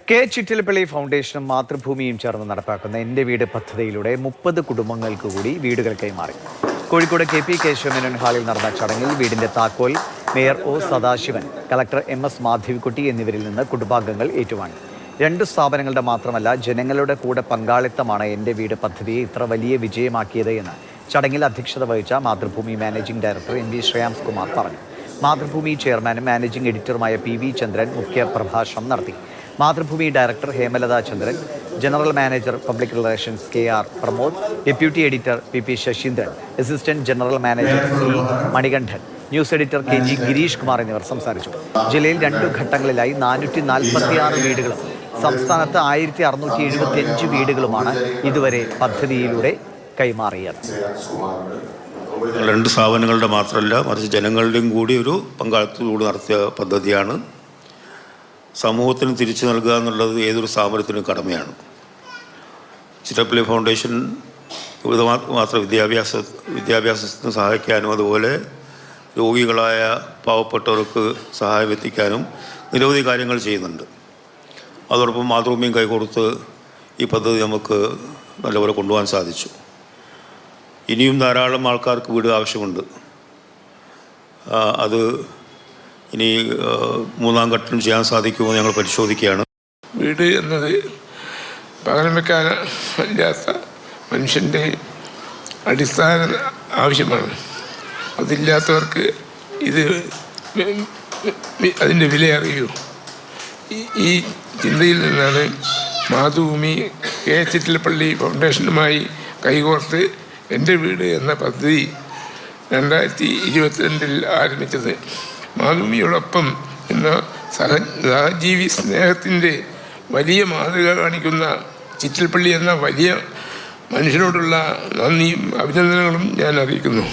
K Chittilappilly ഫൗണ്ടേഷനും മാതൃഭൂമിയും ചേർന്ന് നടപ്പാക്കുന്ന എൻ്റെ വീട് പദ്ധതിയിലൂടെ 30 കുടുംബങ്ങൾക്ക് കൂടി വീടുകൾ കൈമാറി. കോഴിക്കോട് KP കേശവമേനോൻ ഹാളിൽ നടന്ന ചടങ്ങിൽ വീടിന്റെ താക്കോൽ mayor O Sadasivan, collector MS Madhavikutty എന്നിവരിൽ നിന്ന് കുടുംബാംഗങ്ങൾ ഏറ്റുവാങ്ങി. 2 സ്ഥാപനങ്ങളുടെ മാത്രമല്ല, ജനങ്ങളുടെ കൂടെ പങ്കാളിത്തമാണ് എൻ്റെ വീട് പദ്ധതിയെ ഇത്ര വലിയ വിജയമാക്കിയത് എന്ന് ചടങ്ങിൽ അധ്യക്ഷത വഹിച്ച Mathrubhumi managing director MV Shreyams Kumar പറഞ്ഞു. മാതൃഭൂമി ചെയർമാനും മാനേജിംഗ് എഡിറ്ററുമായ PV ചന്ദ്രൻ മുഖ്യ പ്രഭാഷണം നടത്തി. Mathrubhumi director Hemalatha Chandran, general manager public relations KR Pramod, deputy editor PP Sasheendran, assistant general manager C Manikandan, news editor KG Girish Kumar എന്നിവർ സംസാരിച്ചു. ജില്ലയിൽ 2 ഘട്ടങ്ങളിലായി 446 വീടുകളും സംസ്ഥാനത്ത് 1675 വീടുകളുമാണ് ഇതുവരെ പദ്ധതിയിലൂടെ കൈമാറിയത്. 2 സ്ഥാപനങ്ങളുടെ മാത്രമല്ല, മറിച്ച് ജനങ്ങളുടെയും കൂടി ഒരു പങ്കാളിത്തത്തോട് നടത്തിയ പദ്ധതിയാണ്. സമൂഹത്തിന് തിരിച്ചു നൽകുക എന്നുള്ളത് ഏതൊരു സ്ഥാപനത്തിനും കടമയാണ്. ചിറ്റിലപ്പള്ളി ഫൗണ്ടേഷൻ മാത്രം വിദ്യാഭ്യാസത്തിന് സഹായിക്കാനും അതുപോലെ രോഗികളായ പാവപ്പെട്ടവർക്ക് സഹായം എത്തിക്കാനും നിരവധി കാര്യങ്ങൾ ചെയ്യുന്നുണ്ട്. അതോടൊപ്പം മാതൃഭൂമിയും കൈകൊടുത്ത് ഈ പദ്ധതി നമുക്ക് നല്ലപോലെ കൊണ്ടുപോകാൻ സാധിച്ചു. ഇനിയും ധാരാളം ആൾക്കാർക്ക് വീട് ആവശ്യമുണ്ട്. അത് ഇനി 3ാം ഘട്ടം ചെയ്യാൻ സാധിക്കുമോ ഞങ്ങൾ പരിശോധിക്കുകയാണ്. വീട് എന്നത് പകരം വെക്കാൻ ഇല്ലാത്ത മനുഷ്യൻ്റെ അടിസ്ഥാന ആവശ്യമാണ്. അതില്ലാത്തവർക്ക് ഇത് അതിൻ്റെ വില അറിയൂ. ഈ ചിന്തയിൽ നിന്നാണ് മാതൃഭൂമി കെ ചിറ്റിലപ്പള്ളി ഫൗണ്ടേഷനുമായി കൈകോർത്ത് എൻ്റെ വീട് എന്ന പദ്ധതി 2022 ആരംഭിച്ചത്. മാതൃഭൂമിയോടൊപ്പം എന്ന സഹജീവി സ്നേഹത്തിൻ്റെ വലിയ മാതൃക കാണിക്കുന്ന ചിറ്റിലപ്പള്ളി എന്ന വലിയ മനുഷ്യനോടുള്ള നന്ദിയും അഭിനന്ദനങ്ങളും ഞാൻ അറിയിക്കുന്നു.